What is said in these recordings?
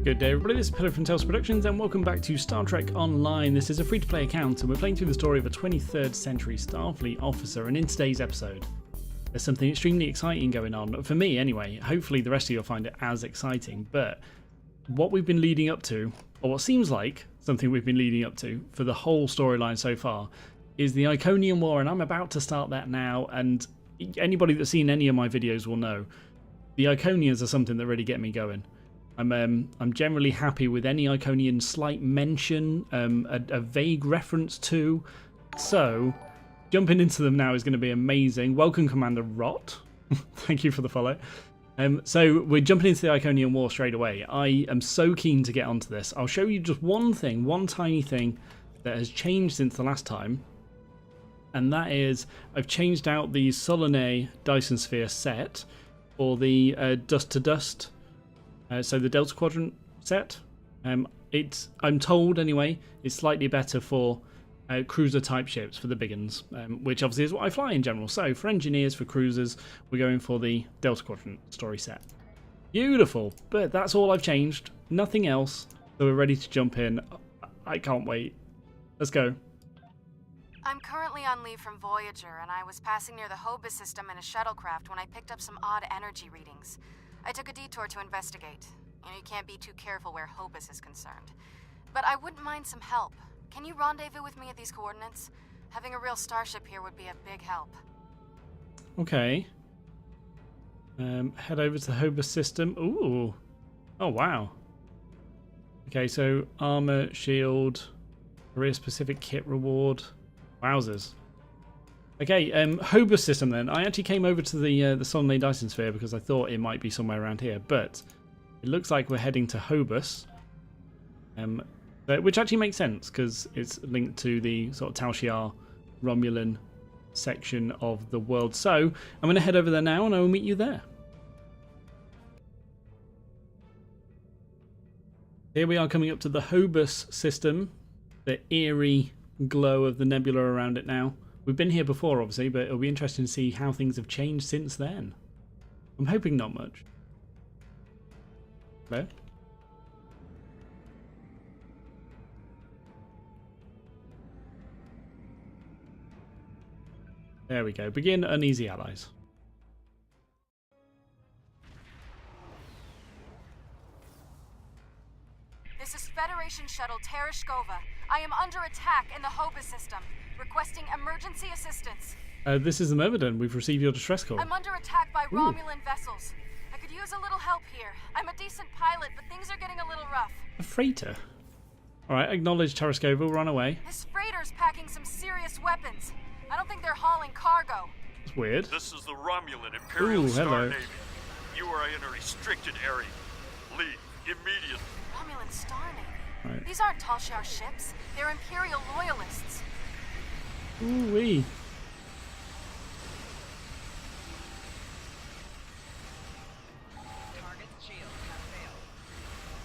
Good day everybody, this is Pillar from Tales Productions and welcome back to Star Trek Online. This is a free-to-play account and we're playing through the story of a 23rd century Starfleet officer, and in today's episode there's something extremely exciting going on, for me anyway. Hopefully the rest of you will find it as exciting, but what we've been leading up to, or what seems like something we've been leading up to for the whole storyline so far, is the Iconian War, and I'm about to start that now, and anybody that's seen any of my videos will know the Iconians are something that really get me going. I'm generally happy with any Iconian slight mention, a vague reference to. So jumping into them now is going to be amazing. Welcome, Commander Rot. Thank you for the follow. So we're jumping into the Iconian War straight away. I am so keen to get onto this. I'll show you just one thing, one tiny thing that has changed since the last time. And that is I've changed out the Solanae Dyson Sphere set for the Dust to Dust. So the Delta Quadrant set, I'm told anyway, is slightly better for cruiser type ships, for the big ones, which obviously is what I fly in general. So for engineers, for cruisers, we're going for the Delta Quadrant story set. Beautiful, but that's all I've changed, nothing else. So we're ready to jump in. I can't wait. Let's go. I'm currently on leave from Voyager, and I was passing near the Hobus system in a shuttlecraft when I picked up some odd energy readings. I took a detour to investigate. You can't be too careful where Hobus is concerned. But I wouldn't mind some help. Can you rendezvous with me at these coordinates? Having a real starship here would be a big help. Okay. Head over to the Hobus system. Ooh. Oh, wow. Okay, so armor, shield, career-specific kit reward. Wowzers. Okay, Hobus system then. I actually came over to the Solanae Dyson Sphere because I thought it might be somewhere around here, but it looks like we're heading to Hobus, which actually makes sense because it's linked to the sort of Tal Shiar Romulan section of the world. So I'm going to head over there now and I will meet you there. Here we are coming up to the Hobus system, the eerie glow of the nebula around it now. We've been here before, obviously, but it'll be interesting to see how things have changed since then. I'm hoping not much. Hello? There we go. Begin Uneasy Allies. This is Federation Shuttle Tereshkova. I am under attack in the Hobus system. Requesting emergency assistance. This is the Myrmidon. We've received your distress call. I'm under attack by Romulan vessels. I could use a little help here. I'm a decent pilot, but things are getting a little rough. A freighter? Alright, acknowledge Tereshkova. We'll run away. This freighter's packing some serious weapons. I don't think they're hauling cargo. That's weird. This is the Romulan Imperial Star hello. Navy. You are in a restricted area. Leave immediately. Romulan Star Navy? Right. These aren't Tal Shiar ships. They're Imperial loyalists. Ooh-wee.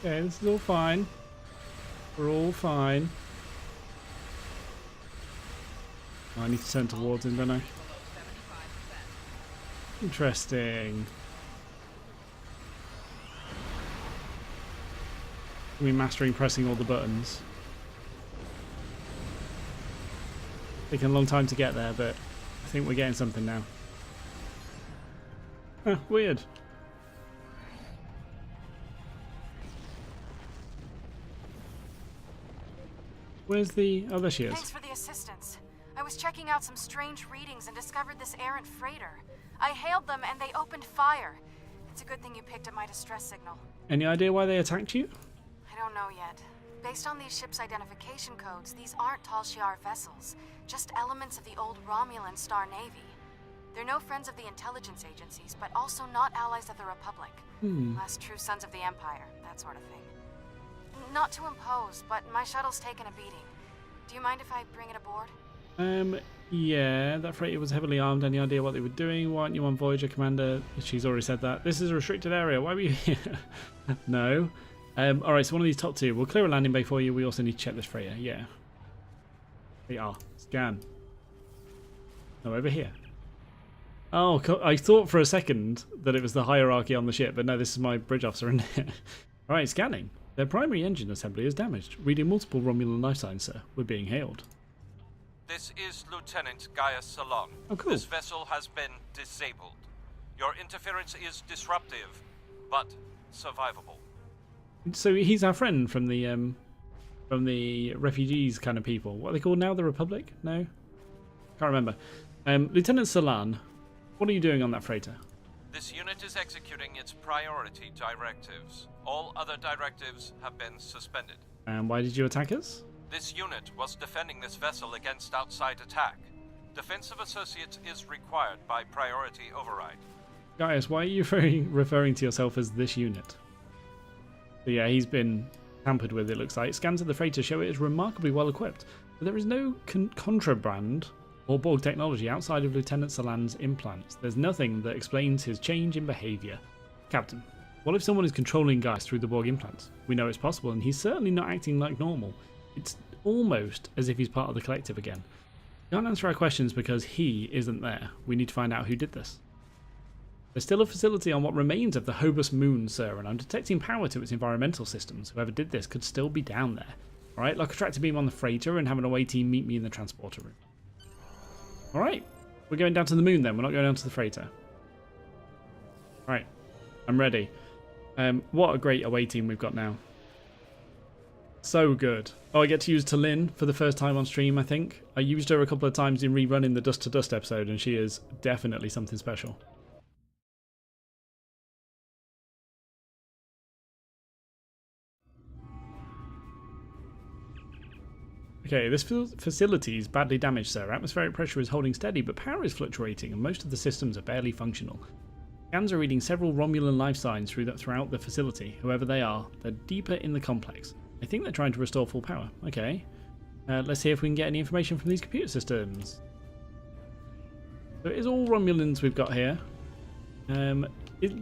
Okay, this is all fine. We're all fine. Oh, I need to turn towards him, don't I? Interesting. We're mastering pressing all the buttons. Taking a long time to get there, but I think we're getting something now. Huh, weird. Where's the... Oh, there she is. Thanks for the assistance. I was checking out some strange readings and discovered this errant freighter. I hailed them and they opened fire. It's a good thing you picked up my distress signal. Any idea why they attacked you? I don't know yet. Based on these ships' identification codes, these aren't Tal Shiar vessels, just elements of the old Romulan Star Navy. They're no friends of the intelligence agencies, but also not allies of the Republic. Last true sons of the Empire, that sort of thing. Not to impose, but my shuttle's taken a beating. Do you mind if I bring it aboard? Yeah, that freighter was heavily armed. Any idea what they were doing? Why aren't you on Voyager, Commander? She's already said that. This is a restricted area. Why were you here? No. Alright, so one of these top two. We'll clear a landing bay for you. We also need to check this freighter. Yeah. They are. Scan. No, over here. Oh, I thought for a second that it was the hierarchy on the ship, but no, this is my bridge officer in here. Alright, scanning. Their primary engine assembly is damaged. Reading multiple Romulan life signs, sir. We're being hailed. This is Lieutenant Gaius Salon. Oh, cool. This vessel has been disabled. Your interference is disruptive, but survivable. So he's our friend from the refugees kind of people. What are they called now? The Republic? No? Can't remember. Lieutenant Salan, what are you doing on that freighter? This unit is executing its priority directives. All other directives have been suspended. And why did you attack us? This unit was defending this vessel against outside attack. Defense of associates is required by priority override. Gaius, why are you referring to yourself as this unit? So yeah, he's been tampered with, it looks like. Scans of the freighter show it is remarkably well equipped, but there is no contraband or Borg technology outside of Lieutenant Salan's implants. There's nothing that explains his change in behaviour. Captain, what if someone is controlling Gaius through the Borg implants? We know it's possible, and he's certainly not acting like normal. It's almost as if he's part of the collective again. He can't answer our questions because he isn't there. We need to find out who did this. There's still a facility on what remains of the Hobus moon, sir, and I'm detecting power to its environmental systems. Whoever did this could still be down there. Alright, like a tractor beam on the freighter and have an away team meet me in the transporter room. Alright, we're going down to the moon then, we're not going down to the freighter. Alright, I'm ready. What a great away team we've got now. So good. Oh, I get to use Talin for the first time on stream, I think. I used her a couple of times in rerunning the Dust to Dust episode, and she is definitely something special. Okay, this facility is badly damaged, sir. Atmospheric pressure is holding steady, but power is fluctuating, and most of the systems are barely functional. Scans are reading several Romulan life signs throughout the facility. Whoever they are, they're deeper in the complex. I think they're trying to restore full power. Okay. Let's see if we can get any information from these computer systems. So it is all Romulans we've got here.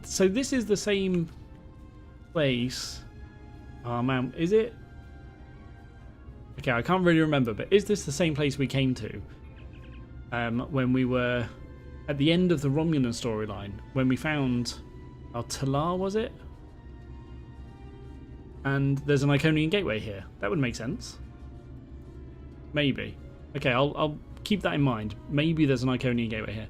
So this is the same place. Oh man, is it? Okay, I can't really remember, but is this the same place we came to when we were at the end of the Romulan storyline, when we found our Talar, was it? And there's an Iconian gateway here. That would make sense. Maybe. Okay, I'll keep that in mind. Maybe there's an Iconian gateway here.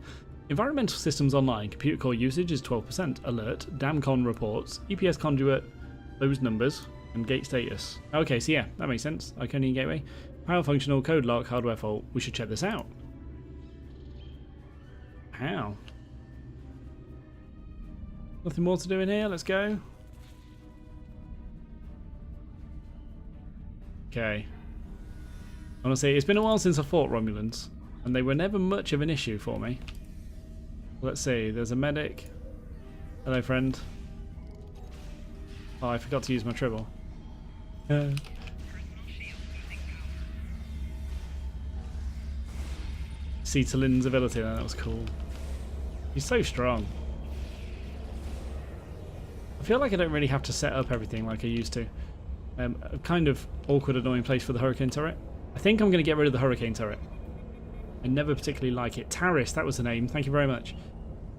Environmental systems online. Computer core usage is 12%. Alert. Damcon reports. EPS conduit. Those numbers. And gate status. Okay, so yeah, that makes sense. Iconian gateway. Power functional. Code lock. Hardware fault. We should check this out. How? Nothing more to do in here. Let's go. Okay. Honestly, it's been a while since I fought Romulans, and they were never much of an issue for me. Let's see, there's a medic. Hello, friend. Oh, I forgot to use my tribble. See Talin's ability there, that was cool. He's so strong. I feel like I don't really have to set up everything like I used to. A kind of awkward, annoying place for the Hurricane turret. I think I'm going to get rid of the Hurricane turret. I never particularly like it. Taris, that was the name. Thank you very much.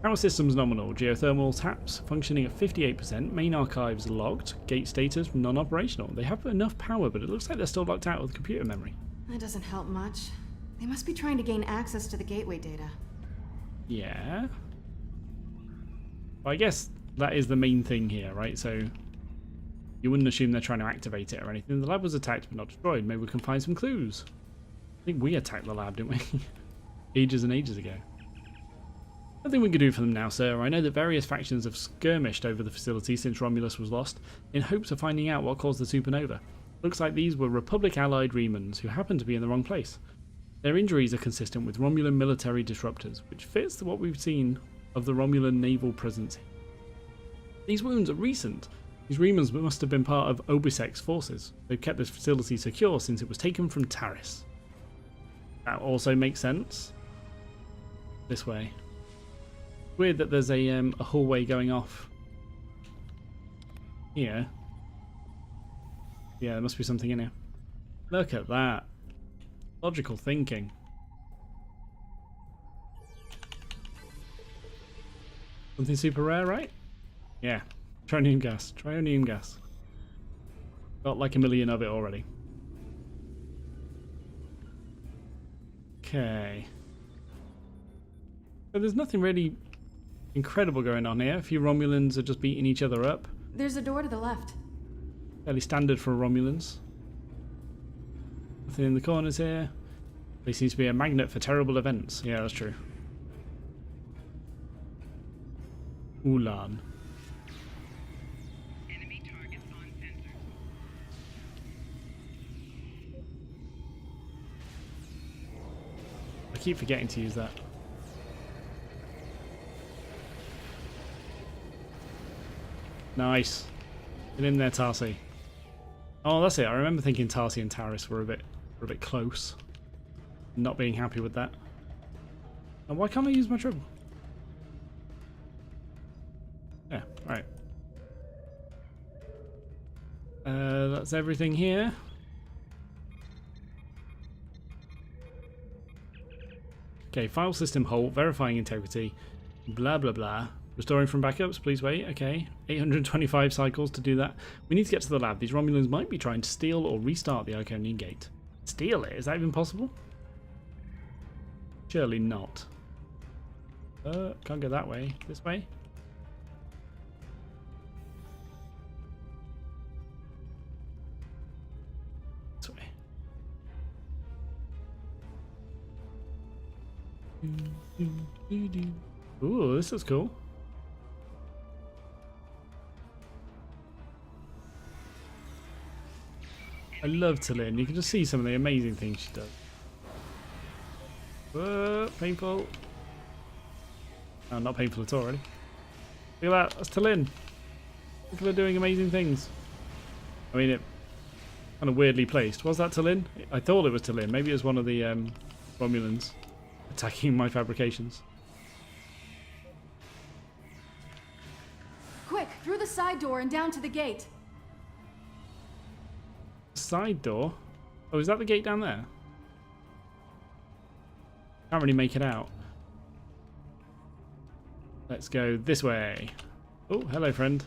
Power systems nominal. Geothermal taps functioning at 58%. Main archives logged. Gate status non-operational. They have enough power, but it looks like they're still locked out with computer memory. That doesn't help much. They must be trying to gain access to the gateway data. Yeah. Well, I guess that is the main thing here, right? So you wouldn't assume they're trying to activate it or anything. The lab was attacked but not destroyed. Maybe we can find some clues. I think we attacked the lab, didn't we? Ages and ages ago. Nothing we can do for them now, sir. I know that various factions have skirmished over the facility since Romulus was lost, in hopes of finding out what caused the supernova. Looks like these were Republic-allied Remans who happened to be in the wrong place. Their injuries are consistent with Romulan military disruptors, which fits what we've seen of the Romulan naval presence. These wounds are recent. These Remans must have been part of Obisek's forces. They've kept this facility secure since it was taken from Taris. That also makes sense. This way. Weird that there's a hallway going off here. Yeah, there must be something in here. Look at that. Logical thinking. Something super rare, right? Yeah. Trinium gas. Trinium gas. Got like a million of it already. Okay. So there's nothing really incredible going on here. A few Romulans are just beating each other up. There's a door to the left. Fairly standard for Romulans. Nothing in the corners here. There seems to be a magnet for terrible events. Yeah, that's true. Ulan. Enemy targets on sensors. I keep forgetting to use that. Nice. Get in there, Tarsi. Oh, that's it. I remember thinking Tarsi and Taris were a bit close. Not being happy with that. And why can't I use my triple? Yeah, right. That's everything here. Okay, file system halt, verifying integrity, blah blah blah. Restoring from backups, please wait. Okay, 825 cycles to do that. We need to get to the lab. These Romulans might be trying to steal or restart the Iconian gate. Steal it? Is that even possible? Surely not. Can't go that way. This way? This way. Ooh, this is cool. I love Talin. You can just see some of the amazing things she does. Whoa, painful. Oh, not painful at all, really. Look at that. That's Talin. Look at her doing amazing things. I mean, it kind of weirdly placed. Was that Talin? I thought it was Talin. Maybe it was one of the Romulans attacking my fabrications. Quick, through the side door and down to the gate. Side door? Oh, is that the gate down there? Can't really make it out. Let's go this way. Oh, hello, friend.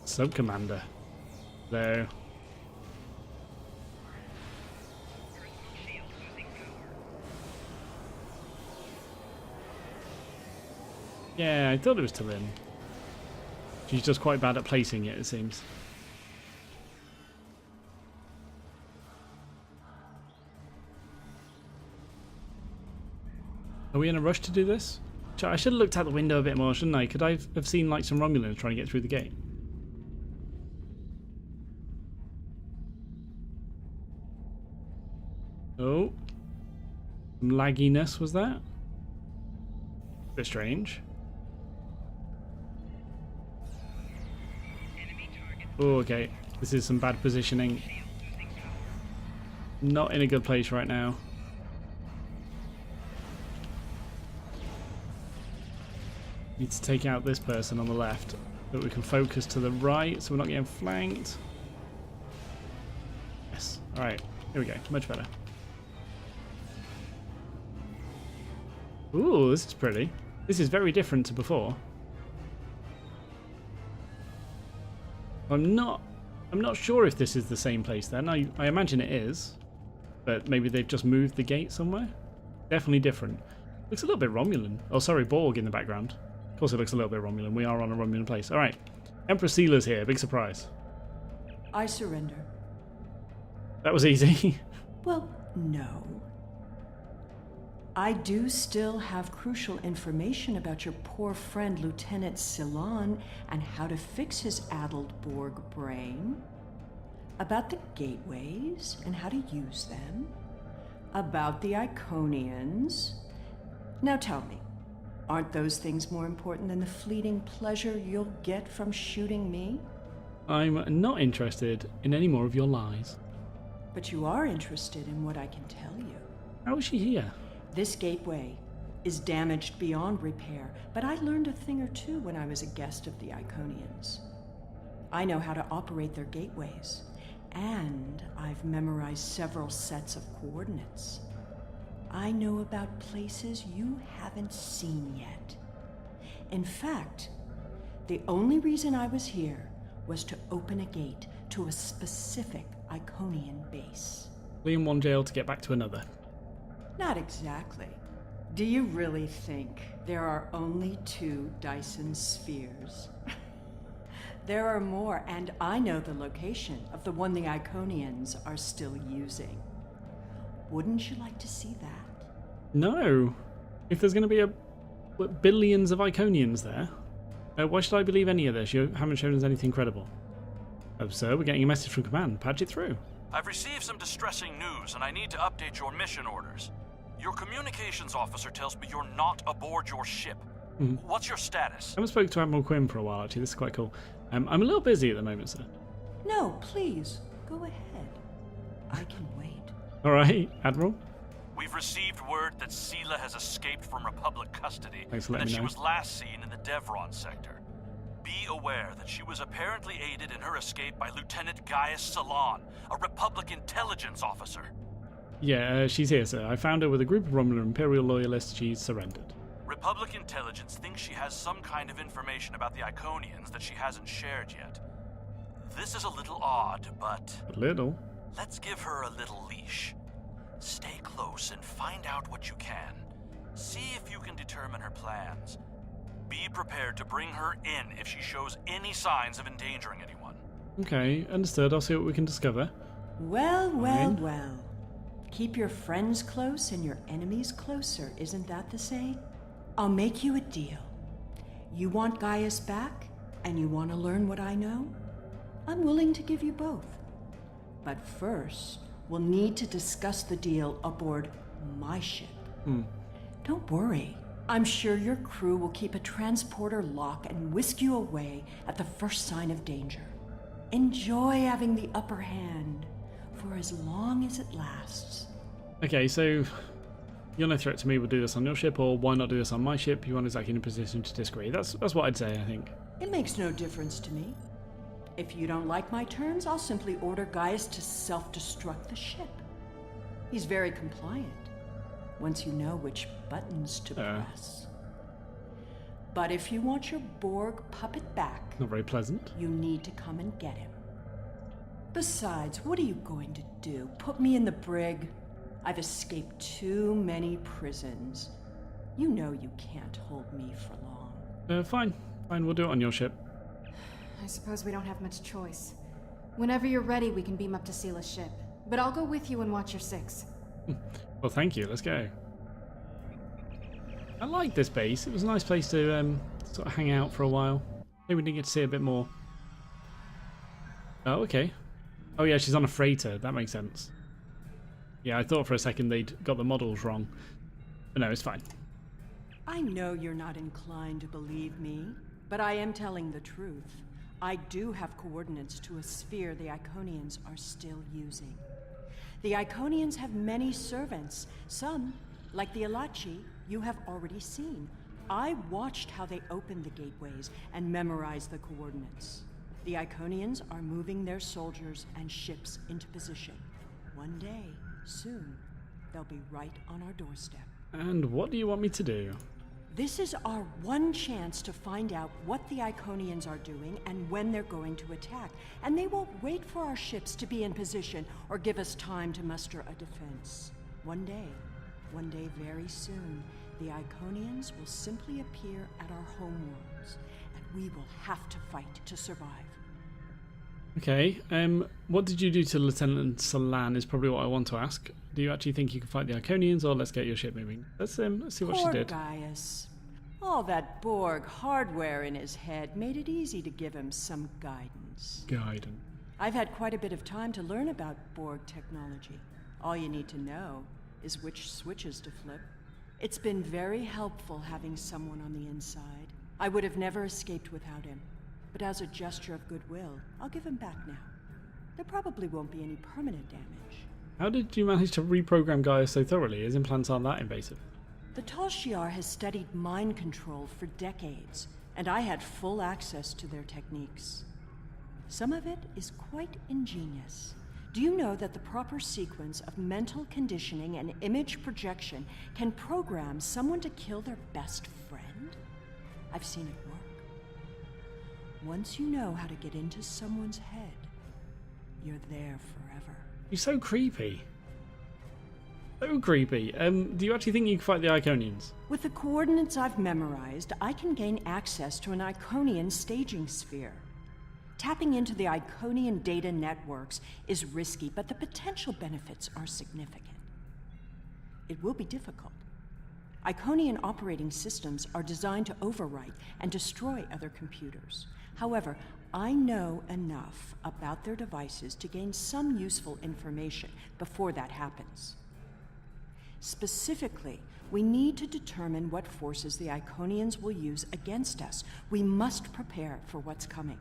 Sub-commander. Hello. Yeah, I thought it was Talin. She's just quite bad at placing it, it seems. Are we in a rush to do this? I should have looked out the window a bit more, shouldn't I? Could I have seen like some Romulans trying to get through the gate? Oh. Some lagginess, was that? Bit strange. Oh, okay. This is some bad positioning. Not in a good place right now. Need to take out this person on the left, but we can focus to the right so we're not getting flanked. Yes. Alright. Here we go. Much better. Ooh, this is pretty. This is very different to before. I'm not sure if this is the same place then. I imagine it is, but maybe they've just moved the gate somewhere. Definitely different. Looks a little bit Romulan. Oh, sorry, Borg in the background. Of course it looks a little bit Romulan. We are on a Romulan place. All right. Emperor Sealer's here. Big surprise. I surrender. That was easy. Well, no. I do still have crucial information about your poor friend Lieutenant Ceylon and how to fix his addled Borg brain. About the gateways and how to use them. About the Iconians. Now tell me, aren't those things more important than the fleeting pleasure you'll get from shooting me? I'm not interested in any more of your lies. But you are interested in what I can tell you. How is she here? This gateway is damaged beyond repair, but I learned a thing or two when I was a guest of the Iconians. I know how to operate their gateways, and I've memorized several sets of coordinates. I know about places you haven't seen yet. In fact, the only reason I was here was to open a gate to a specific Iconian base. Leaving one jail to get back to another. Not exactly. Do you really think there are only 2 Dyson spheres? There are more, and I know the location of the one the Iconians are still using. Wouldn't you like to see that? No. If there's going to be billions of Iconians there, why should I believe any of this? You haven't shown us anything credible. Oh, sir, we're getting a message from command. Patch it through. I've received some distressing news, and I need to update your mission orders. Your communications officer tells me you're not aboard your ship. What's your status? I haven't spoken to Admiral Quinn for a while, actually. This is quite cool. I'm a little busy at the moment, sir. No, please, go ahead. I can wait. All right, Admiral. We've received word that Sela has escaped from Republic custody, Thanks for and that letting me she know. was last seen in the Devron sector. Be aware that she was apparently aided in her escape by Lieutenant Gaius Salon, a Republic intelligence officer. Yeah, she's here, sir. I found her with a group of Romulan Imperial loyalists. She's surrendered. Republic intelligence thinks she has some kind of information about the Iconians that she hasn't shared yet. This is a little odd, but A little. let's give her a little leash. Stay close and find out what you can. See if you can determine her plans. Be prepared to bring her in if she shows any signs of endangering anyone. Okay, understood. I'll see what we can discover. Well, well, Fine. well. Keep your friends close and your enemies closer, isn't that the saying? I'll make you a deal. You want Gaius back, and you want to learn what I know? I'm willing to give you both. But first, we'll need to discuss the deal aboard my ship. Don't worry. I'm sure your crew will keep a transporter lock and whisk you away at the first sign of danger. Enjoy having the upper hand for as long as it lasts. Okay, so you're no threat to me. We'll do this on your ship, or why not do this on my ship? You aren't exactly in a position to disagree. That's what I'd say, I think. It makes no difference to me. If you don't like my terms, I'll simply order Gaius to self-destruct the ship. He's very compliant, once you know which buttons to press. But if you want your Borg puppet back, Not very pleasant. you need to come and get him. Besides, what are you going to do? Put me in the brig? I've escaped too many prisons. You know you can't hold me for long. Fine. We'll do it on your ship. I suppose we don't have much choice. Whenever you're ready, we can beam up to Sela's ship. But I'll go with you and watch your 6. Well, thank you. Let's go. I like this base. It was a nice place to sort of hang out for a while. Maybe we didn't get to see a bit more. Oh, okay. Oh, yeah, she's on a freighter. That makes sense. Yeah, I thought for a second they'd got the models wrong. But no, it's fine. I know you're not inclined to believe me, but I am telling the truth. I do have coordinates to a sphere the Iconians are still using. The Iconians have many servants. Some, like the Alachi, you have already seen. I watched how they opened the gateways and memorized the coordinates. The Iconians are moving their soldiers and ships into position. One day, soon, they'll be right on our doorstep. And what do you want me to do? This is our one chance to find out what the Iconians are doing and when they're going to attack. And they won't wait for our ships to be in position or give us time to muster a defense. One day very soon, the Iconians will simply appear at our homeworlds, and we will have to fight to survive. Okay, what did you do to Lieutenant Salan is probably what I want to ask. Do you actually think you can fight the Iconians, or let's get your ship moving? Let's see what Poor she did. Gaius. All that Borg hardware in his head made it easy to give him some guidance. Guidance. I've had quite a bit of time to learn about Borg technology. All you need to know is which switches to flip. It's been very helpful having someone on the inside. I would have never escaped without him. But as a gesture of goodwill, I'll give him back now. There probably won't be any permanent damage. How did you manage to reprogram Gaius so thoroughly? His implants aren't that invasive. The Tal Shiar has studied mind control for decades, and I had full access to their techniques. Some of it is quite ingenious. Do you know that the proper sequence of mental conditioning and image projection can program someone to kill their best friend? I've seen it work. Once you know how to get into someone's head, you're there forever. You're so creepy. So creepy. Do you actually think you can fight the Iconians? With the coordinates I've memorized, I can gain access to an Iconian staging sphere. Tapping into the Iconian data networks is risky, but the potential benefits are significant. It will be difficult. Iconian operating systems are designed to overwrite and destroy other computers. However, I know enough about their devices to gain some useful information before that happens. Specifically, we need to determine what forces the Iconians will use against us. We must prepare for what's coming.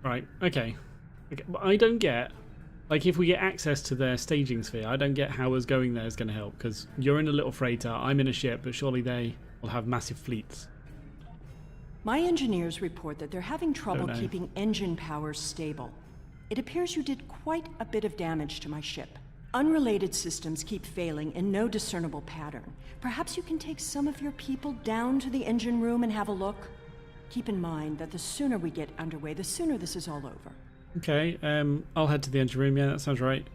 Right, okay. But I don't get, like, if we get access to their staging sphere, I don't get how us going there is going to help, because you're in a little freighter, I'm in a ship, but surely they will have massive fleets. My engineers report that they're having trouble Don't know. keeping engine powers stable. It appears you did quite a bit of damage to my ship. Unrelated systems keep failing in no discernible pattern. Perhaps you can take some of your people down to the engine room and have a look? Keep in mind that the sooner we get underway, the sooner this is all over. Okay, I'll head to the engine room, yeah, that sounds right.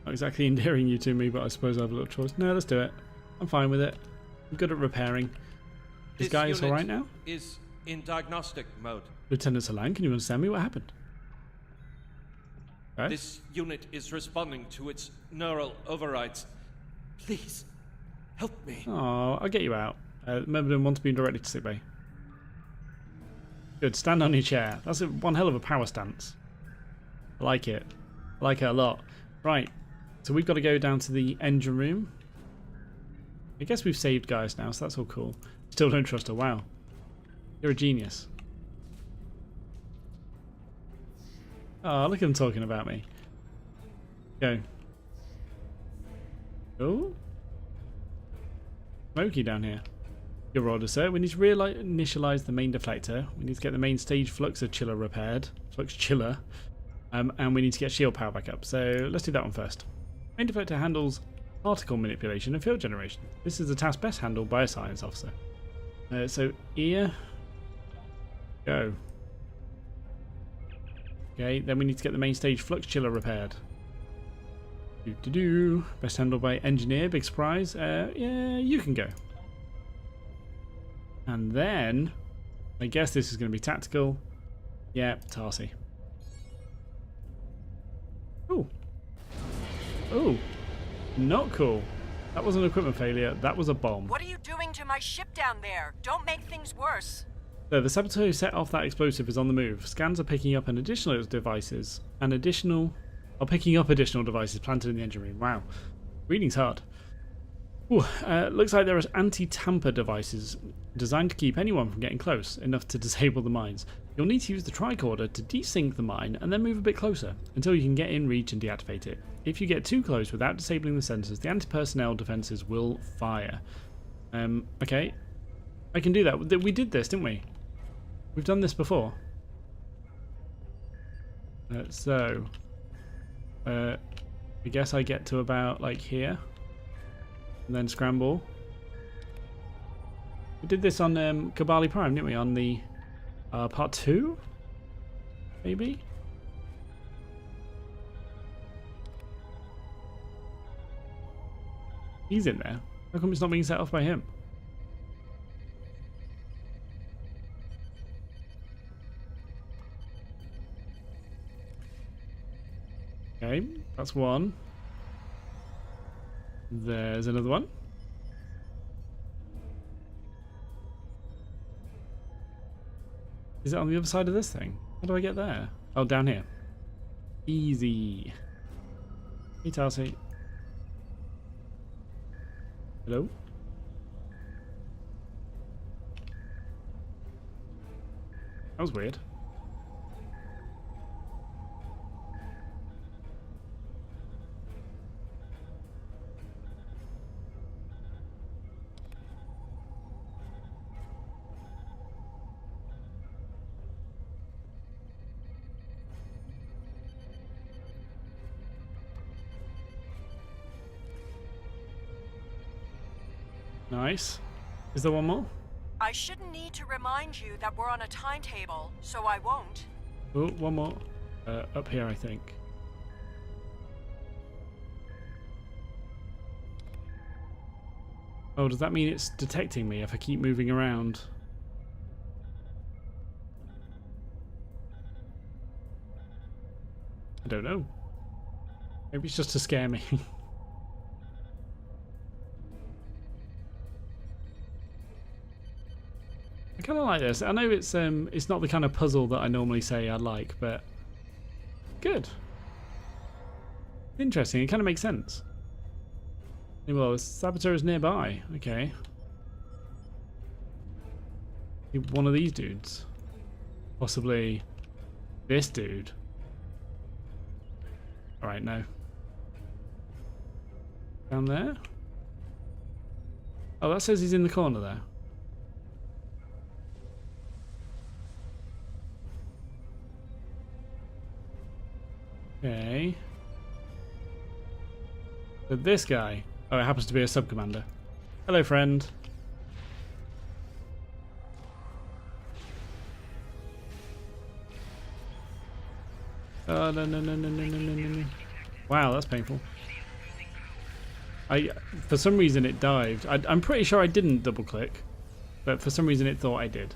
Not exactly endearing you to me, but I suppose I have a little choice. No, let's do it. I'm fine with it. I'm good at repairing. This guy is alright now? Is in diagnostic mode. Lieutenant Salan, can you understand me? What happened? Okay. This unit is responding to its neural overrides. Please, help me. Oh, I'll get you out. Remember, want to be directly to sickbay. Good, stand on your chair. That's one hell of a power stance. I like it. I like it a lot. Right, so we've got to go down to the engine room. I guess we've saved guys now, so that's all cool. Still don't trust her. Wow. You're a genius. Oh, look at him talking about me. Go. Oh. Smoky down here. Your order, sir. We need to initialize the main deflector. We need to get the main stage flux chiller repaired. Flux chiller. And we need to get shield power back up. So let's do that one first. Main deflector handles particle manipulation and field generation. This is a task best handled by a science officer. So ear. Go. Okay, then we need to get the main stage flux chiller repaired. Best handled by engineer. Big surprise. Yeah, you can go. And then, I guess this is going to be tactical. Yeah, Tarsi. Ooh. Ooh. Not cool. That wasn't an equipment failure. That was a bomb. What are you doing to my ship down there? Don't make things worse. So the saboteur who set off that explosive is on the move. Scans are picking up additional devices planted in the engine room. Wow. Reading's hard. Ooh, looks like there are anti-tamper devices designed to keep anyone from getting close, enough to disable the mines. You'll need to use the tricorder to desync the mine and then move a bit closer until you can get in reach and deactivate it. If you get too close without disabling the sensors, the anti-personnel defenses will fire. Okay. I can do that. We did this, didn't we? We've done this before. I guess I get to about like here. And then scramble. We did this on Kabali Prime, didn't we? On the part 2? Maybe? He's in there. How come it's not being set off by him? Okay, that's one. There's another one. Is it on the other side of this thing? How do I get there? Oh, down here. Easy. Hey, Tarsi. Hello? That was weird. Nice. Is there one more? I shouldn't need to remind you that we're on a timetable, so I won't. Oh, one more. Up here, I think. Oh, does that mean it's detecting me if I keep moving around? I don't know. Maybe it's just to scare me. I kind of like this. I know it's not the kind of puzzle that I normally say I like, but good. Interesting. It kind of makes sense. Well, the saboteur is nearby. Okay. One of these dudes. Possibly this dude. Alright, no. Down there? Oh, that says he's in the corner there. Okay. But this guy... Oh, it happens to be a sub-commander. Hello, friend. Oh, no, no, no, no, no, no, no, no. Wow, that's painful. For some reason it dived. I'm pretty sure I didn't double-click, but for some reason it thought I did.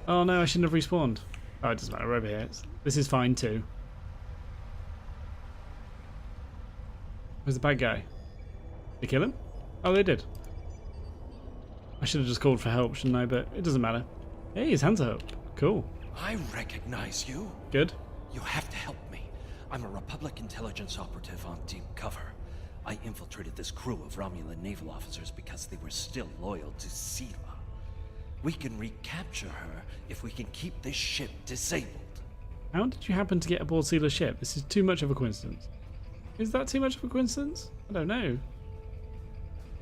Oh no, I shouldn't have respawned. Oh, it doesn't matter, we're over here. This is fine too. Where's the bad guy? They kill him? Oh, they did. I should have just called for help, shouldn't I? But it doesn't matter. Hey, his hands are up. Cool. I recognize you. Good. You have to help me. I'm a Republic intelligence operative on deep cover. I infiltrated this crew of Romulan naval officers because they were still loyal to Sela. We can recapture her if we can keep this ship disabled. How did you happen to get aboard Sela's ship? This is too much of a coincidence. Is that too much of a coincidence? I don't know.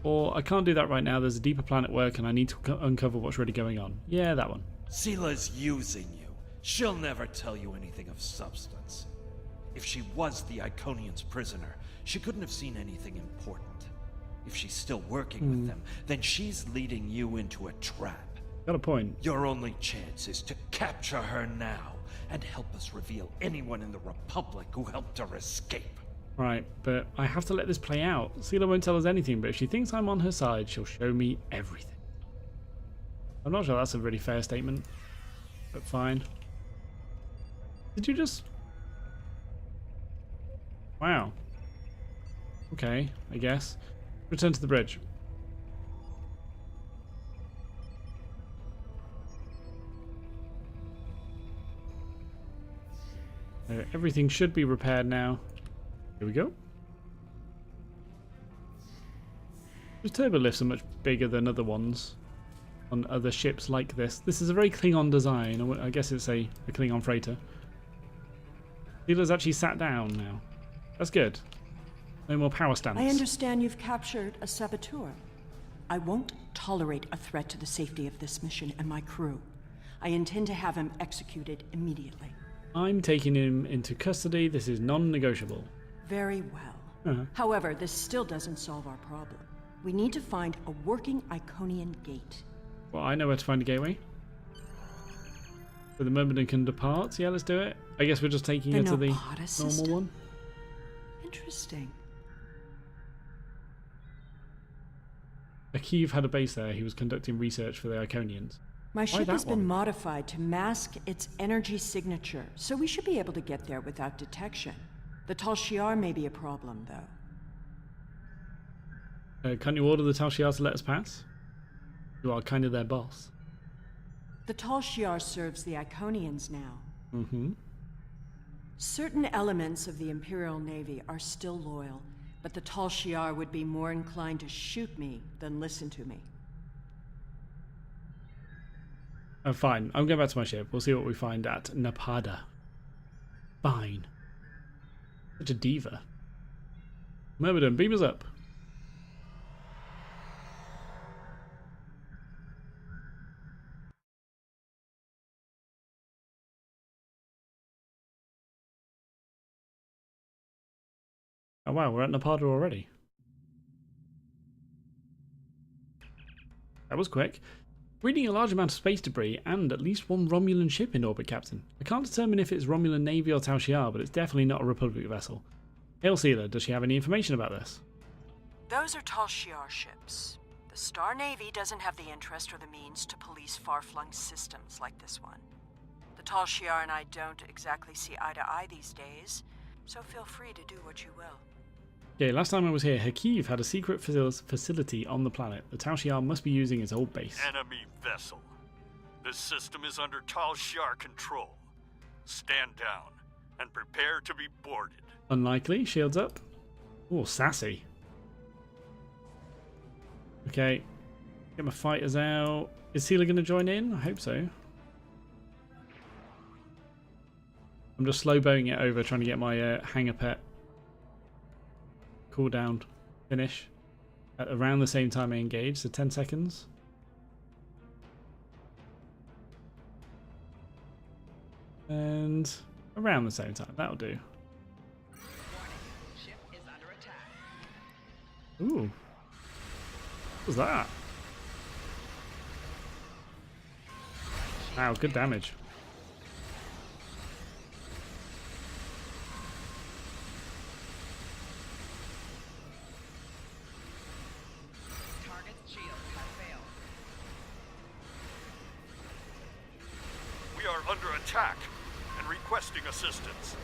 Or I can't do that right now. There's a deeper plan at work and I need to uncover what's really going on. Yeah, that one. Sela's using you. She'll never tell you anything of substance. If she was the Iconian's prisoner, she couldn't have seen anything important. If she's still working with them, then she's leading you into a trap. Got a point. Your only chance is to capture her now and help us reveal anyone in the Republic who helped her escape. Right, but I have to let this play out. Sela won't tell us anything, but if she thinks I'm on her side, she'll show me everything. I'm not sure that's a really fair statement, but fine. Did you just... Wow. Okay, I guess. Return to the bridge. Everything should be repaired now. Here we go. These turbo lifts are much bigger than other ones on other ships like this. This is a very Klingon design. I guess it's a Klingon freighter. Sela's actually sat down now. That's good. No more power stance. I understand you've captured a saboteur. I won't tolerate a threat to the safety of this mission and my crew. I intend to have him executed immediately. I'm taking him into custody. This is non-negotiable. Very well. However, this still doesn't solve our problem. We need to find a working Iconian gate. Well, I know where to find a gateway. So the Myrmidon can depart. Yeah, let's do it. I guess we're just taking her to the normal one. Interesting. Akiv had a base there. He was conducting research for the Iconians. My ship has been modified to mask its energy signature, so we should be able to get there without detection. The Tal Shiar may be a problem, though. Can't you order the Tal Shiar to let us pass? You are kind of their boss. The Tal Shiar serves the Iconians now. Mm-hmm. Certain elements of the Imperial Navy are still loyal, but the Tal Shiar would be more inclined to shoot me than listen to me. Oh, fine. I'm going back to my ship. We'll see what we find at Napada. Fine. Such a diva. Myrmidon, beam us up. Oh wow, we're at Napada already. That was quick. Reading a large amount of space debris and at least one Romulan ship in orbit, Captain. I can't determine if it's Romulan Navy or Tal Shiar, but it's definitely not a Republic vessel. Hail Sealer, does she have any information about this? Those are Tal Shiar ships. The Star Navy doesn't have the interest or the means to police far-flung systems like this one. The Tal Shiar and I don't exactly see eye to eye these days, so feel free to do what you will. Okay, last time I was here, Hakeev had a secret facility on the planet. The Tal Shiar must be using its old base. Enemy vessel. This system is under Tal Shiar control. Stand down and prepare to be boarded. Unlikely. Shields up. Oh, sassy. Okay. Get my fighters out. Is Sealer going to join in? I hope so. I'm just slow-boating it over, trying to get my hangar pet cooldown finish at around the same time I engage, so 10 seconds. And around the same time, that'll do. Ship is under attack. Ooh. What was that? Wow, good damage. Target's shields have failed. We are under attack and requesting assistance.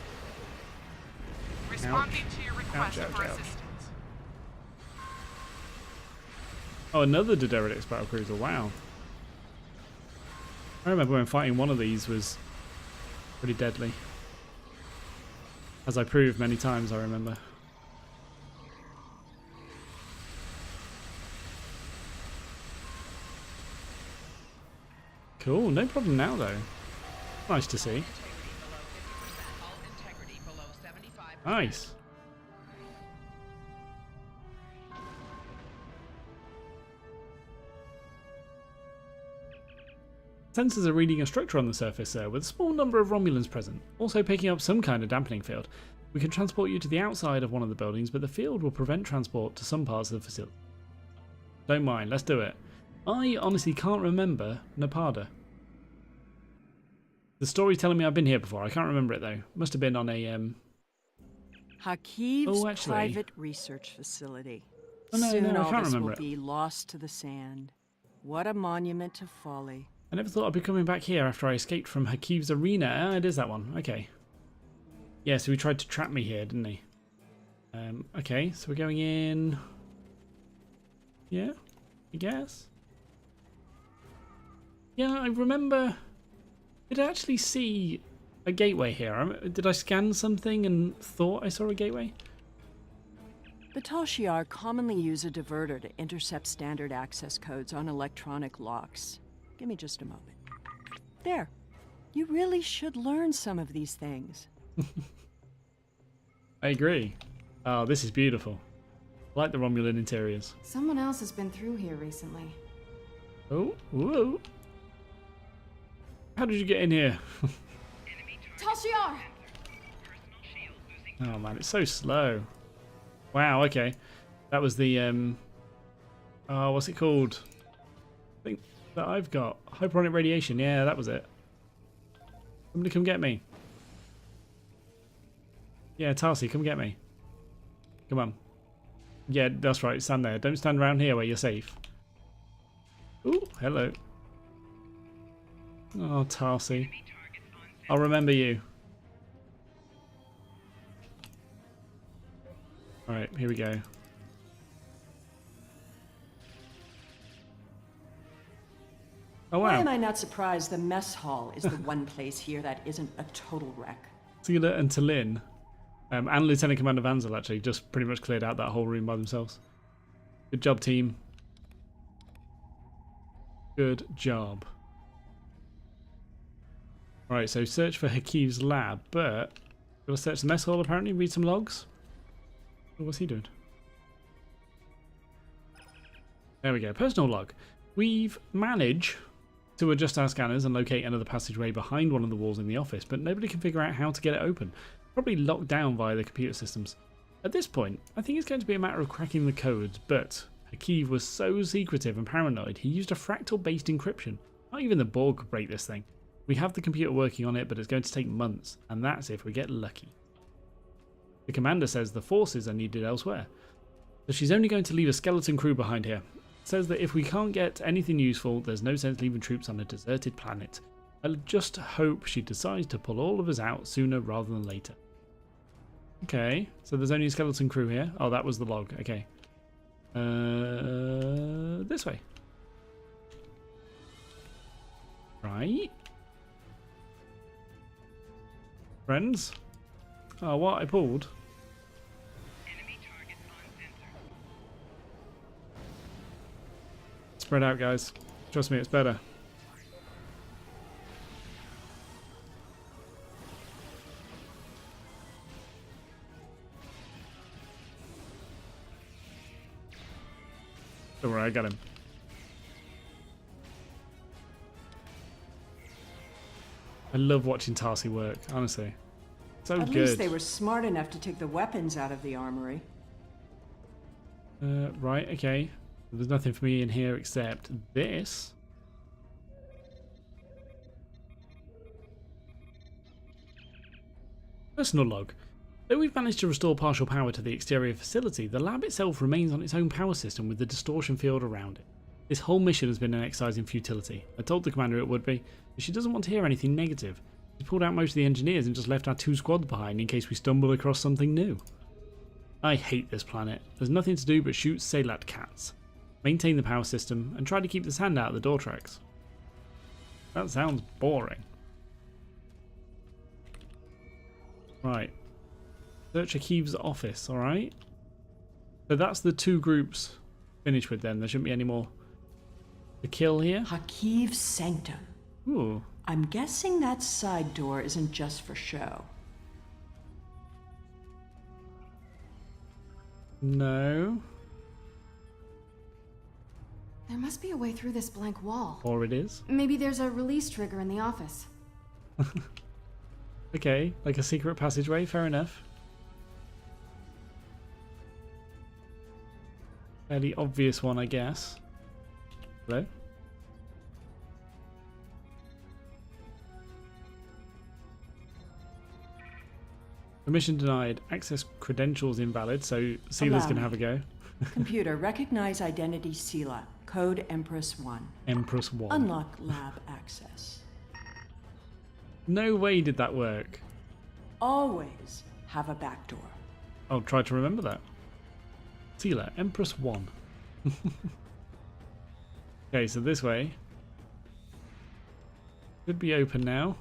Responding to your request Ouch, for ouch. assistance. Oh, another Dederidex battlecruiser, wow. I remember when fighting one of these was pretty deadly. As I proved many times, I remember. Cool, no problem now though. Nice to see. Integrity below 50%. Hull integrity below 75%. Nice. Sensors are reading a structure on the surface, sir, with a small number of Romulans present, also picking up some kind of dampening field. We can transport you to the outside of one of the buildings, but the field will prevent transport to some parts of the facility. Don't mind, let's do it. I honestly can't remember Napada. The story's telling me I've been here before. I can't remember it though. Must have been on a Hakeev's Oh, actually. private research facility. Oh, no, Soon no, I all can't this remember will it. be lost to the sand. What a monument to folly. I never thought I'd be coming back here after I escaped from Hakeev's arena. Ah, it is that one. Okay. Yeah, so he tried to trap me here, didn't he? Okay, so we're going in. Yeah, I guess. Yeah, I remember. Did I actually see a gateway here? Did I scan something and thought I saw a gateway? The Tal Shiar commonly use a diverter to intercept standard access codes on electronic locks. Give me just a moment. There. You really should learn some of these things. I agree. Oh, this is beautiful. I like the Romulan interiors. Someone else has been through here recently. Oh, whoa. How did you get in here? Tal Shiar! Personal shield losing. Oh man, it's so slow. Wow, okay. That was the oh, what's it called? Thing that I've got. Hyperonic radiation, yeah, that was it. Somebody come get me. Yeah, Tarsi, come get me. Come on. Yeah, that's right, stand there. Don't stand around here where you're safe. Ooh, hello. Oh, Tarsi. I'll remember you. Alright, here we go. Oh Why wow. am I not surprised the mess hall is the one place here that isn't a total wreck? Sealer and Talin, and Lieutenant Commander Vanzel actually just pretty much cleared out that whole room by themselves. Good job, team. Good job. Right, so search for Hakeev's lab, but we'll search the mess hall apparently, read some logs. Oh, what's he doing? There we go, personal log. We've managed to adjust our scanners and locate another passageway behind one of the walls in the office, but nobody can figure out how to get it open. Probably locked down via the computer systems. At this point, I think it's going to be a matter of cracking the codes, but Hakeev was so secretive and paranoid, he used a fractal-based encryption. Not even the Borg could break this thing. We have the computer working on it, but it's going to take months, and that's if we get lucky. The commander says the forces are needed elsewhere, so she's only going to leave a skeleton crew behind here. Says that if we can't get anything useful, there's no sense leaving troops on a deserted planet. I just hope she decides to pull all of us out sooner rather than later. Okay, so there's only a skeleton crew here. Oh, that was the log. Okay. This way. Right. Friends? Oh, what? I pulled. Enemy targets on sensor. Spread out, guys. Trust me, it's better. Don't worry, I got him. I love watching Tarsi work, honestly. So At good. least they were smart enough to take the weapons out of the armory. Right, okay. There's nothing for me in here except this. Personal log. Though we've managed to restore partial power to the exterior facility, the lab itself remains on its own power system with the distortion field around it. This whole mission has been an exercise in futility. I told the commander it would be, but she doesn't want to hear anything negative. She pulled out most of the engineers and just left our 2 squads behind in case we stumble across something new. I hate this planet. There's nothing to do but shoot Saylat cats, maintain the power system, and try to keep the sand out of the door tracks. That sounds boring. Right. Search Hakeev's office, alright? So that's the 2 groups finished with then. There shouldn't be any more to kill here. Hakeev's sanctum. Ooh. I'm guessing that side door isn't just for show. No. There must be a way through this blank wall. Or it is. Maybe there's a release trigger in the office. Okay, like a secret passageway, fair enough. Fairly obvious one, I guess. Hello? Permission denied. Access credentials invalid, so Seela's Allow gonna me. have a go. Computer, recognize identity Seela. Code Empress 1. Empress 1. Unlock lab access. No way did that work. Always have a back door. I'll try to remember that. Seela, Empress 1. Okay, so this way. Should be open now.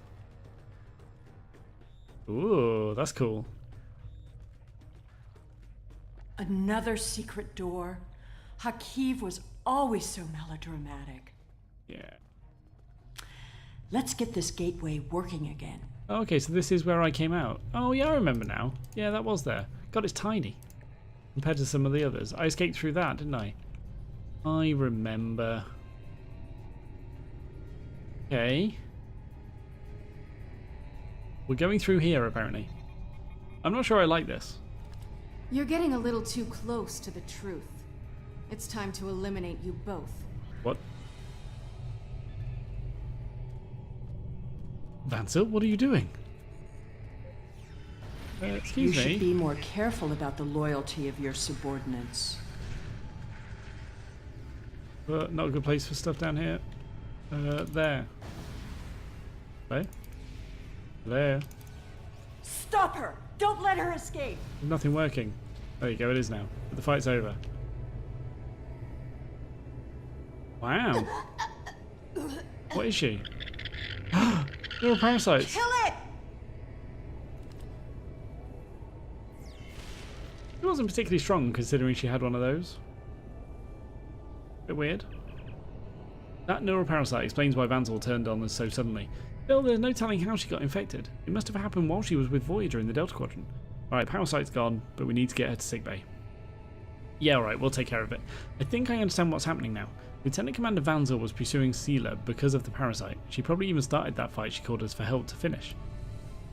Ooh, that's cool. Another secret door. Hakeev was always so melodramatic. Yeah. Let's get this gateway working again. Okay, so this is where I came out. Oh yeah, I remember now. Yeah, that was there. God, it's tiny compared to some of the others. I escaped through that, didn't I? I remember. Okay. We're going through here, apparently. I'm not sure I like this. You're getting a little too close to the truth. It's time to eliminate you both. What? Vansel, what are you doing? You Excuse should me. be more careful about the loyalty of your subordinates. Not a good place for stuff down here. There. Hello? Hello? Stop her! Don't let her escape! Nothing working. There you go, it is now. But the fight's over. Wow. What is she? Little parasites. Kill it! She wasn't particularly strong considering she had one of those. Bit weird. That neural parasite explains why Vansel turned on us so suddenly. Still, there's no telling how she got infected. It must have happened while she was with Voyager in the Delta Quadrant. Alright, parasite's gone, but we need to get her to sickbay. Yeah, alright, we'll take care of it. I think I understand what's happening now. Lieutenant Commander Vansel was pursuing Seela because of the parasite. She probably even started that fight she called us for help to finish.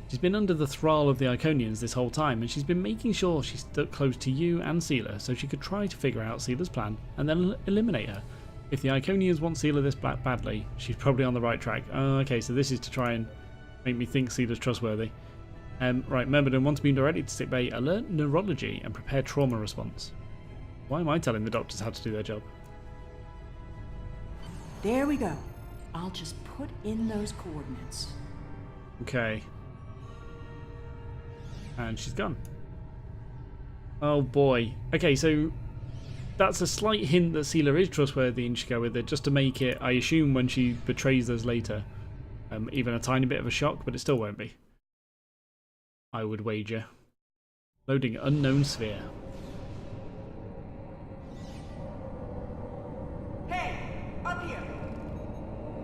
She's been under the thrall of the Iconians this whole time, and she's been making sure she's stuck close to you and Sealer so she could try to figure out Sealer's plan and then eliminate her. If the Iconians want Sealer this badly, she's probably on the right track. Oh, okay, so this is to try and make me think Sealer's trustworthy. Right, Myrmidon wants me ready to sick bay, alert neurology, and prepare trauma response. Why am I telling the doctors how to do their job? There we go. I'll just put in those coordinates. Okay. And she's gone. Oh boy. Okay, so that's a slight hint that Sealer is trustworthy and should go with it, just to make it, I assume, when she betrays us later, even a tiny bit of a shock, but it still won't be. I would wager. Loading unknown sphere. Hey, up here!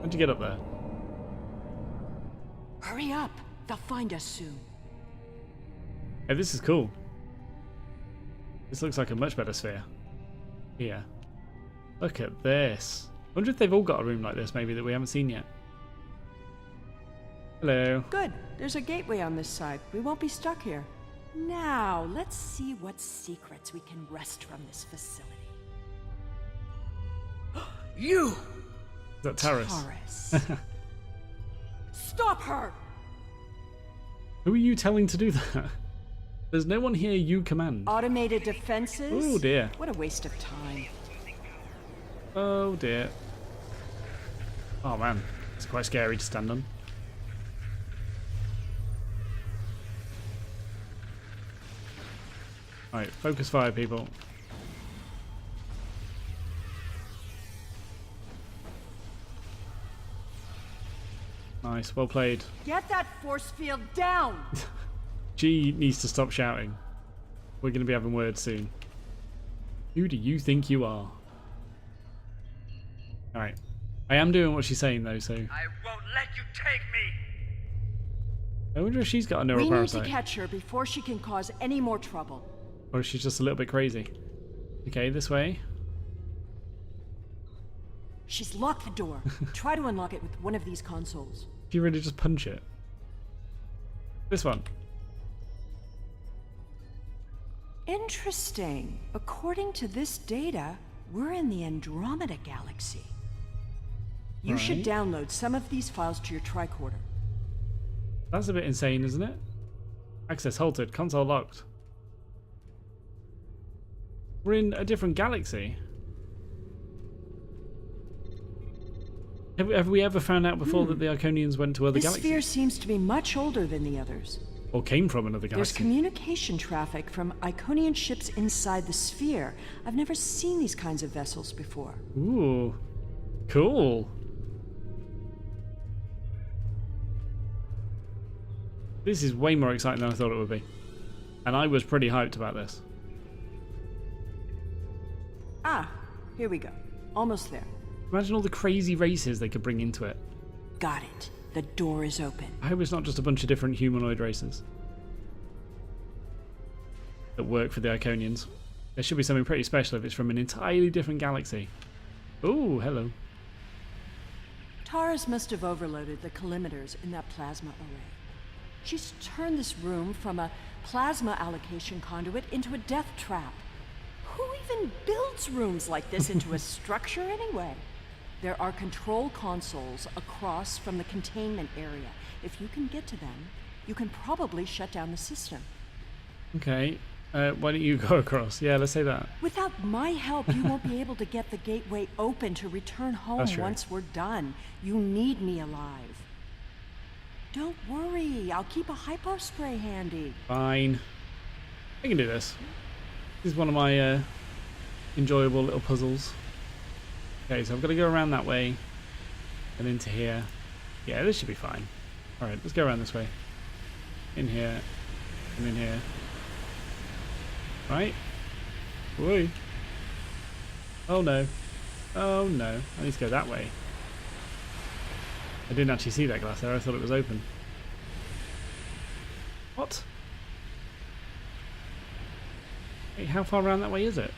How'd you get up there? Hurry up. They'll find us soon. Hey, this is cool. This looks like a much better sphere. Here. Look at this. I wonder if they've all got a room like this, maybe, that we haven't seen yet. Hello. Good. There's a gateway on this side. We won't be stuck here. Now, let's see what secrets we can wrest from this facility. You! Is that Taurus? Taurus. Stop her! Who are you telling to do that? There's no one here you command. Automated defenses? Oh dear. What a waste of time. Oh dear. Oh man, it's quite scary to stand on. Alright, focus fire, people. Nice, well played. Get that force field down! G needs to stop shouting. We're going to be having words soon. Who do you think you are? Alright. I am doing what she's saying though, so... I won't let you take me! I wonder if she's got a We need neuroparasite. to catch her before she can cause any more trouble. Or if she's just a little bit crazy. Okay, this way. She's locked the door. Try to unlock it with one of these consoles. Do you really just punch it? This one. Interesting. According to this data, we're in the Andromeda Galaxy. You should Right. download some of these files to your tricorder. That's a bit insane, isn't it? Access halted. Console locked. We're in a different galaxy. Have we ever found out before that the Iconians went to other This galaxies? sphere seems to be much older than the others. Or came from another There's galaxy? communication traffic from Iconian ships inside the sphere. I've never seen these kinds of vessels before. Ooh. Cool. This is way more exciting than I thought it would be. And I was pretty hyped about this. Ah, here we go. Almost there. Imagine all the crazy races they could bring into it. Got it. The door is open. I hope it's not just a bunch of different humanoid races that work for the Iconians. There should be something pretty special if it's from an entirely different galaxy. Ooh, hello. Taurus must have overloaded the collimators in that plasma array. She's turned this room from a plasma allocation conduit into a death trap. Who even builds rooms like this into a structure anyway? There are control consoles across from the containment area. If you can get to them, you can probably shut down the system. Okay, why don't you go across? Yeah, let's say that. Without my help, you won't be able to get the gateway open to return home That's true. once we're done. You need me alive. Don't worry, I'll keep a hypo spray handy. Fine. I can do this. This is one of my enjoyable little puzzles. Okay, so I've got to go around that way and into here. Yeah, this should be fine. Alright, let's go around this way. In here and in here. Right? Whoo. Oh no. Oh no. I need to go that way. I didn't actually see that glass there, I thought it was open. What? Wait, how far around that way is it?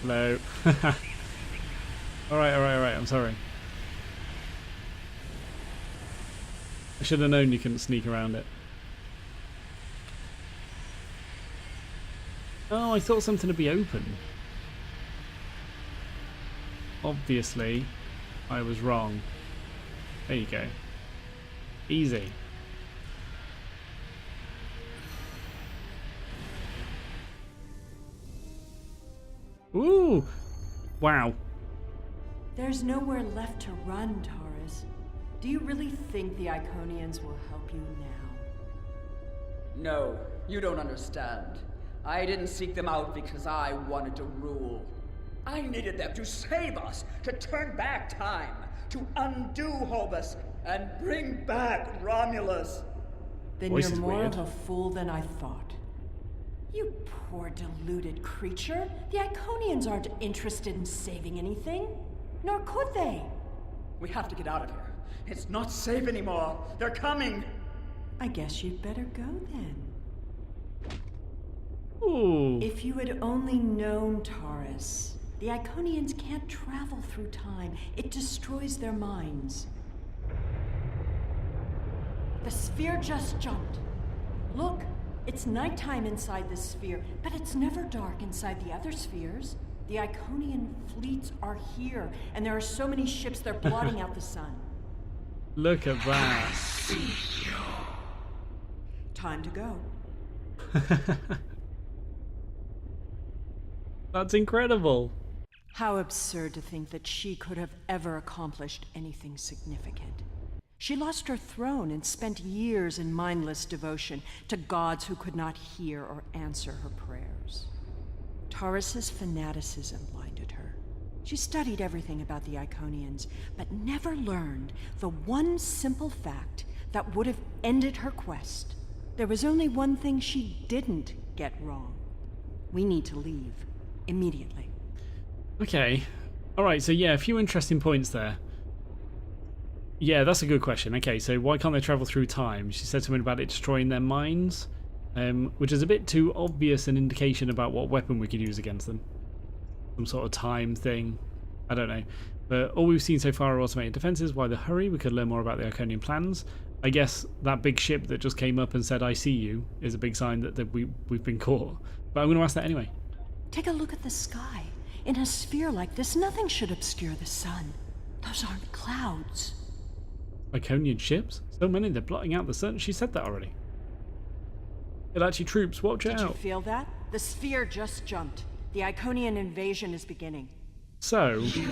Hello. Alright, I'm sorry. I should have known you couldn't sneak around it. Oh, I thought something would be open. Obviously, I was wrong. There you go. Easy. Ooh! Wow. There's nowhere left to run, Taurus. Do you really think the Iconians will help you now? No, you don't understand. I didn't seek them out because I wanted to rule. I needed them to save us, to turn back time, to undo Hobus, and bring back Romulus. Then Voice you're is more weird. of a fool than I thought. You poor deluded creature. The Iconians aren't interested in saving anything. Nor could they. We have to get out of here. It's not safe anymore. They're coming. I guess you'd better go then. Ooh. If you had only known, Taurus, the Iconians can't travel through time. It destroys their minds. The sphere just jumped. Look, it's nighttime inside this sphere, but it's never dark inside the other spheres. The Iconian fleets are here, and there are so many ships they're blotting out the sun. Look at that. Time to go. That's incredible. How absurd to think that she could have ever accomplished anything significant. She lost her throne and spent years in mindless devotion to gods who could not hear or answer her prayers. Taurus's fanaticism blinded her. She studied everything about the Iconians, but never learned the one simple fact that would have ended her quest. There was only one thing she didn't get wrong. We need to leave. Immediately. Okay. Alright, so yeah, a few interesting points there. Yeah, that's a good question. Okay, so why can't they travel through time? She said something about it destroying their minds, which is a bit too obvious an indication about what weapon we could use against them. Some sort of time thing. I don't know. But all we've seen so far are automated defenses. Why the hurry? We could learn more about the Iconian plans. I guess that big ship that just came up and said, I see you, is a big sign that we've been caught. But I'm going to ask that anyway. Take a look at the sky. In a sphere like this, nothing should obscure the sun. Those aren't clouds. Iconian ships? So many, they're blotting out the sun. She said that already. Ilachi troops, watch Did you out. feel that? The sphere just jumped. The Iconian invasion is beginning. So... Your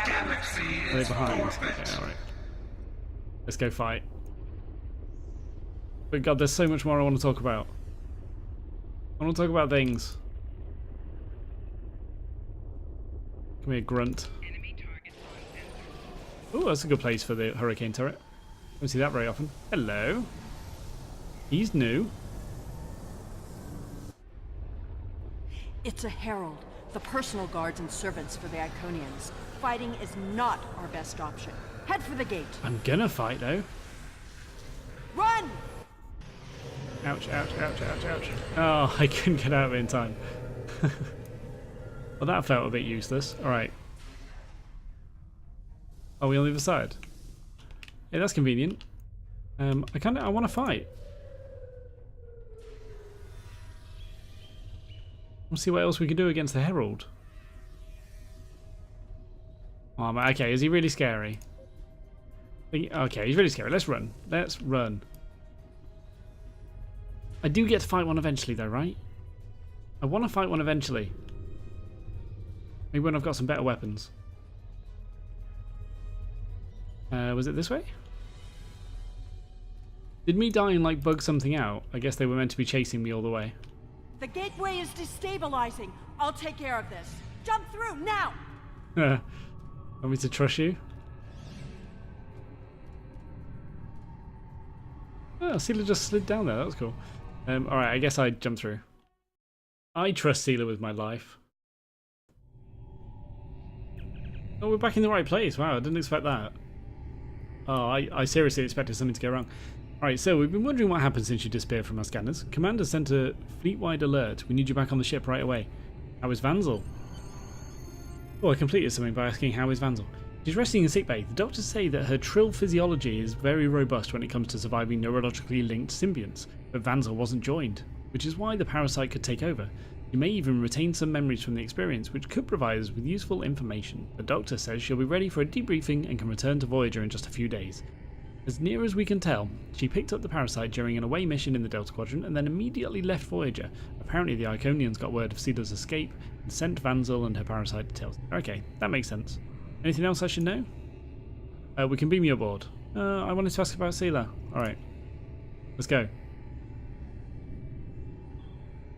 galaxy Are they is behind us? forfeit. Okay, alright. Let's go fight. But God, there's so much more I want to talk about. I want to talk about things. Come here, grunt. Oh, that's a good place for the hurricane turret. Don't see that very often. Hello. He's new. It's a herald, the personal guards and servants for the Iconians. Fighting is not our best option. Head for the gate. I'm gonna fight though. Run! Ouch, ouch, ouch, ouch, ouch. Oh, I couldn't get out of it in time. Well, that felt a bit useless. Alright. Are we on the other side? Yeah, that's convenient. I want to fight. Let's see what else we can do against the Herald. Oh, okay, is he really scary? Okay, he's really scary. Let's run. Let's run. I do get to fight one eventually, though, right? I want to fight one eventually. Maybe when I've got some better weapons. Was it this way? Did me dying like bug something out? I guess they were meant to be chasing me all the way. The gateway is destabilizing. I'll take care of this. Jump through now! Want me to trust you? Oh, Sealer just slid down there. That was cool. Alright, I guess I jumped through. I trust Sealer with my life. Oh, we're back in the right place. Wow, I didn't expect that. Oh, I seriously expected something to go wrong. Alright, so we've been wondering what happened since you disappeared from our scanners. Commander sent a fleet-wide alert. We need you back on the ship right away. How is Vanzel? Oh, I completed something by asking how is Vanzel. She's resting in sickbay. The doctors say that her trill physiology is very robust when it comes to surviving neurologically linked symbionts, but Vanzel wasn't joined, which is why the parasite could take over. You may even retain some memories from the experience, which could provide us with useful information. The doctor says she'll be ready for a debriefing and can return to Voyager in just a few days. As near as we can tell, she picked up the parasite during an away mission in the Delta Quadrant and then immediately left Voyager. Apparently the Iconians got word of Sila's escape and sent Vanzel and her parasite to Tales. Okay, that makes sense. Anything else I should know? We can beam you aboard. I wanted to ask about Sila. Alright. Let's go.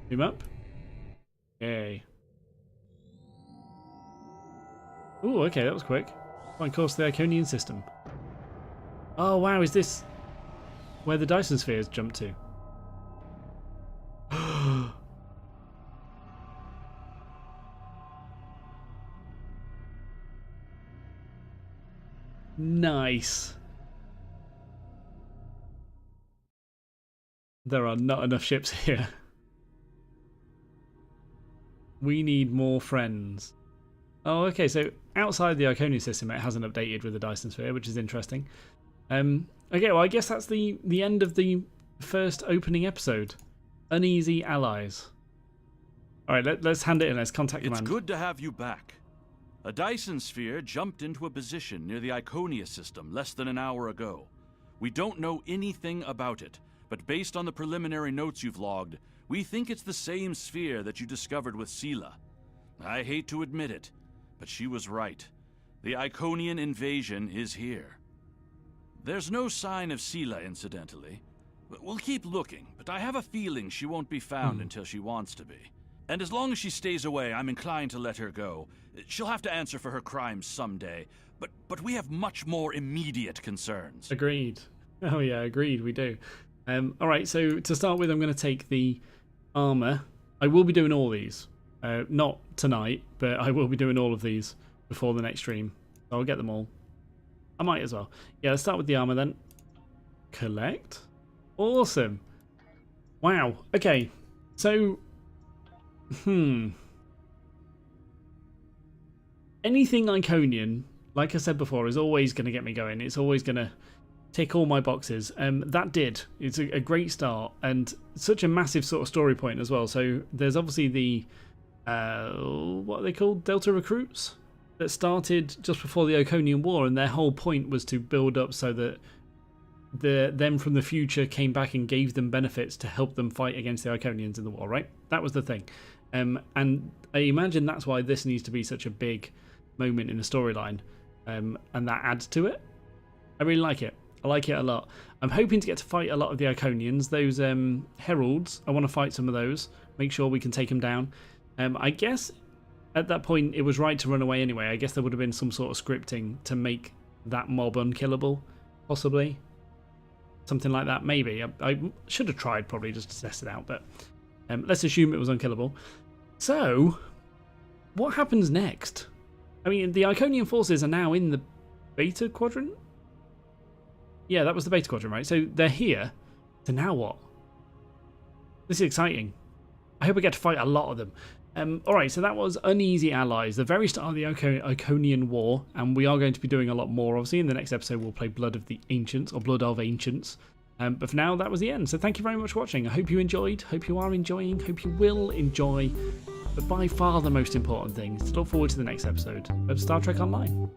Beam up. Yay. Ooh, okay, that was quick. Find course to the Iconian system. Oh wow, is this where the Dyson spheres jump to? Nice. There are not enough ships here. We need more friends. Oh, okay, so outside the Iconian system it hasn't updated with the Dyson sphere, which is interesting. Okay, well I guess that's the end of the first opening episode. Uneasy allies. Alright, let's hand it in. Let's contact command. It's good to have you back. A Dyson sphere jumped into a position near the Iconia system less than an hour ago. We don't know anything about it, but based on the preliminary notes you've logged, we think it's the same sphere that you discovered with Sila. I hate to admit it, but she was right. The Iconian invasion is here. There's no sign of Sila, incidentally. We'll keep looking, but I have a feeling she won't be found until she wants to be. And as long as she stays away, I'm inclined to let her go. She'll have to answer for her crimes someday, but we have much more immediate concerns. Agreed. Oh yeah, agreed, we do. Alright, so to start with, I'm going to take the armor. I will be doing all these. Not tonight, but I will be doing all of these before the next stream. So I'll get them all. I might as well. Yeah, let's start with the armor then. Collect. Awesome. Wow. Okay. So, anything Iconian, like I said before, is always going to get me going. It's always going to tick all my boxes. That did. It's a great start and such a massive sort of story point as well. So there's obviously the, what are they called? Delta recruits? That started just before the Iconian War, and their whole point was to build up so that them from the future came back and gave them benefits to help them fight against the Iconians in the war, right? That was the thing. And I imagine that's why this needs to be such a big moment in the storyline, and that adds to it. I really like it. I like it a lot. I'm hoping to get to fight a lot of the Iconians. Those heralds, I want to fight some of those. Make sure we can take them down. I guess at that point, it was right to run away anyway. I guess there would have been some sort of scripting to make that mob unkillable, possibly. Something like that, maybe. I should have tried, probably, just to test it out, but let's assume it was unkillable. So, what happens next? I mean, the Iconian forces are now in the Beta Quadrant? Yeah, that was the Beta Quadrant, right? So, they're here. So now what? This is exciting. I hope I get to fight a lot of them. Alright, so that was Uneasy Allies, the very start of the Iconian War, and we are going to be doing a lot more. Obviously, in the next episode, we'll play Blood of the Ancients, or Blood of Ancients. But for now, that was the end. So thank you very much for watching. I hope you enjoyed, hope you are enjoying, hope you will enjoy. But by far the most important thing is to look forward to the next episode of Star Trek Online.